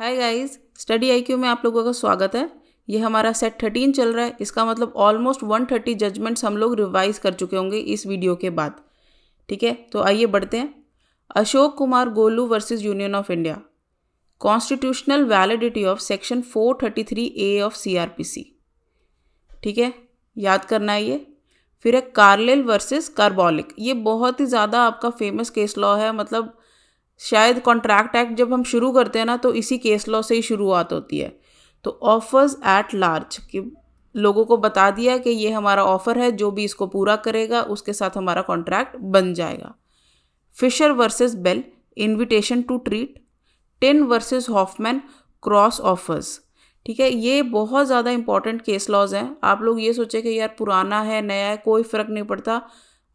Hi guys, study IQ में आप लोगों का स्वागत है। ये हमारा सेट 13 चल रहा है। इसका मतलब ऑलमोस्ट 130 जजमेंट्स हम लोग रिवाइज कर चुके होंगे इस वीडियो के बाद। ठीक है, तो आइए बढ़ते हैं। Ashok Kumar Golu versus Union of India, constitutional validity of section 433A of CRPC। ठीक है, याद करना है ये। फिर है कार्लिल वर्सेस कार्बोलिक। ये बहुत ही ज़्यादा आपका फेमस केस लॉ है। मतलब शायद कॉन्ट्रैक्ट एक्ट जब हम शुरू करते हैं ना, तो इसी केस लॉ से ही शुरुआत होती है। तो ऑफर्स एट लार्ज, कि लोगों को बता दिया कि ये हमारा ऑफर है, जो भी इसको पूरा करेगा उसके साथ हमारा कॉन्ट्रैक्ट बन जाएगा। Fisher versus Bell, invitation to treat. Tinn versus Hoffman, cross offers. ठीक है, ये बहुत ज़्यादा इंपॉर्टेंट केस लॉज हैं। आप लोग ये सोचे कि यार पुराना है नया है कोई फ़र्क नहीं पड़ता।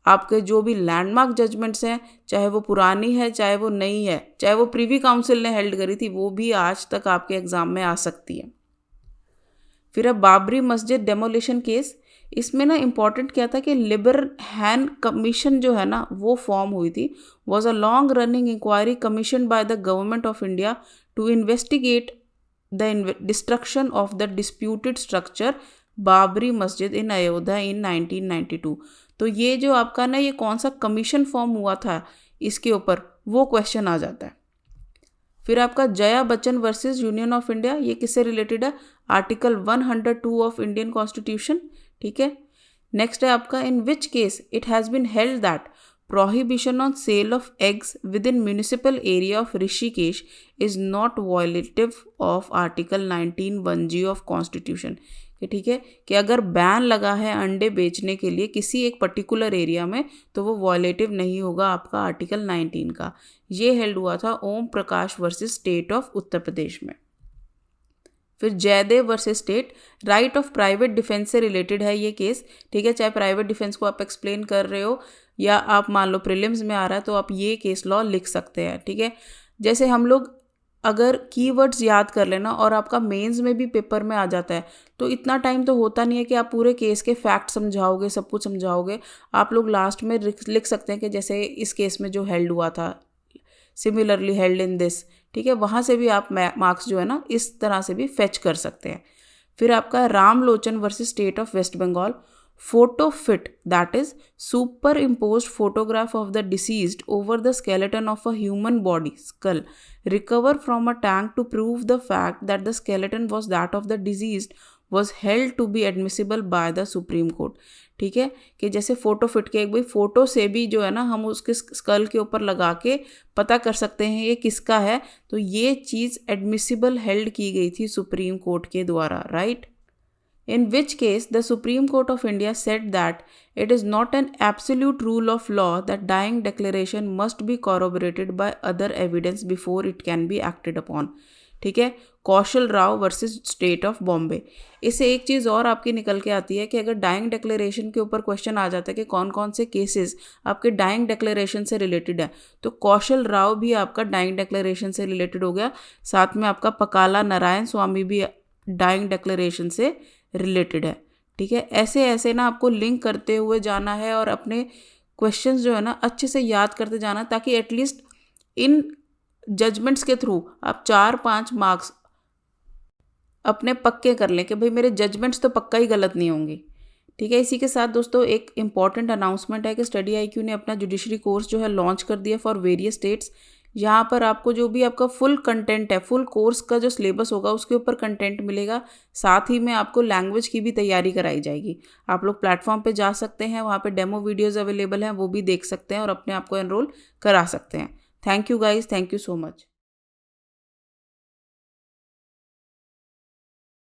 आपके जो भी लैंडमार्क जजमेंट्स हैं, चाहे वो पुरानी है चाहे वो नई है, चाहे वो प्रीवी काउंसिल ने हेल्ड करी थी, वो भी आज तक आपके एग्जाम में आ सकती है। फिर अब बाबरी मस्जिद डेमोलिशन केस, इसमें ना इम्पॉर्टेंट क्या था कि लिबरहैन कमीशन जो है ना वो फॉर्म हुई थी। Was a long running inquiry commission by the government of India to investigate the destruction of the disputed structure Babri Masjid in Ayodhya इन 1992। तो ये जो आपका ना ये कौन सा कमीशन फॉर्म हुआ था इसके ऊपर, वो क्वेश्चन आ जाता है। फिर आपका Jaya Bachchan versus Union of India, ये किससे रिलेटेड है? Article 102 of Indian constitution. ठीक है, नेक्स्ट है आपका in which case it has been held that prohibition on sale of eggs within municipal area of Rishikesh is not violative of article 19(1)(g) of constitution। कि ठीक है कि अगर ban लगा है अंडे बेचने के लिए किसी एक पर्टिकुलर एरिया में, तो वो वॉयलेटिव नहीं होगा आपका आर्टिकल 19 का। ये हेल्ड हुआ था Om Prakash versus state of Uttar Pradesh में। फिर Jaidev versus state, right of private defence से रिलेटेड है ये केस। ठीक है, चाहे प्राइवेट डिफेंस को आप एक्सप्लेन कर रहे हो या आप मान लो प्रीलिम्स में आ रहा है, तो आप ये केस लॉ लिख सकते हैं। ठीक है, जैसे हम लोग अगर कीवर्ड्स याद कर लेना और आपका मेंस में भी पेपर में आ जाता है, तो इतना टाइम तो होता नहीं है कि आप पूरे केस के फैक्ट समझाओगे, सब कुछ समझाओगे। आप लोग लास्ट में लिख सकते हैं कि जैसे इस केस में जो हेल्ड हुआ था, सिमिलरली हेल्ड इन दिस। ठीक है, वहाँ से भी आप मार्क्स जो है ना इस तरह से भी फेच कर सकते हैं। फिर आपका Ram Lochan versus state of West Bengal, photo fit, that is superimposed photograph of the deceased over the skeleton of a human body skull recover from a tank to prove the fact that the skeleton was that of the deceased was held to be admissible by the supreme court. ठीक है, कि जैसे photo fit के एक भाई photo से भी जो है ना हम उसके स्कल के ऊपर लगा के पता कर सकते हैं ये किसका है। तो ये चीज़ एडमिसिबल हेल्ड की गई थी सुप्रीम कोर्ट के द्वारा, right. In which case the Supreme Court of India said that it is not an absolute rule of law that dying declaration must be corroborated by other evidence before it can be acted upon। ठीक है, Kaushal Rao versus state of Bombay. इससे एक चीज़ और आपकी निकल के आती है कि अगर डाइंग डिक्लेरेशन के ऊपर क्वेश्चन आ जाता है कि कौन कौन से केसेस आपके डाइंग डिक्लेरेशन से रिलेटेड है, तो कौशल राव भी आपका डाइंग डिक्लेरेशन से रिलेटेड हो गया। साथ में आपका पकाला नारायण स्वामी भी डाइंग डिक्लेरेशन से रिलेटेड है। ठीक है, ऐसे ऐसे ना आपको लिंक करते हुए जाना है और अपने क्वेश्चंस जो है ना अच्छे से याद करते जाना, ताकि एटलीस्ट इन जजमेंट्स के थ्रू आप 4-5 मार्क्स अपने पक्के कर लें कि भाई मेरे जजमेंट्स तो पक्का ही गलत नहीं होंगे। ठीक है, इसी के साथ दोस्तों एक इम्पॉर्टेंट अनाउंसमेंट है कि स्टडी आईक्यू ने अपना जुडिशरी कोर्स जो है लॉन्च कर दिया फॉर वेरियस स्टेट्स। यहाँ पर आपको जो भी आपका फुल कंटेंट है, फुल कोर्स का जो सिलेबस होगा उसके ऊपर कंटेंट मिलेगा। साथ ही में आपको लैंग्वेज की भी तैयारी कराई जाएगी। आप लोग प्लेटफॉर्म पे जा सकते हैं, वहाँ पे डेमो वीडियोज़ अवेलेबल हैं, वो भी देख सकते हैं और अपने आप को एनरोल करा सकते हैं। Thank you guys, thank you so much.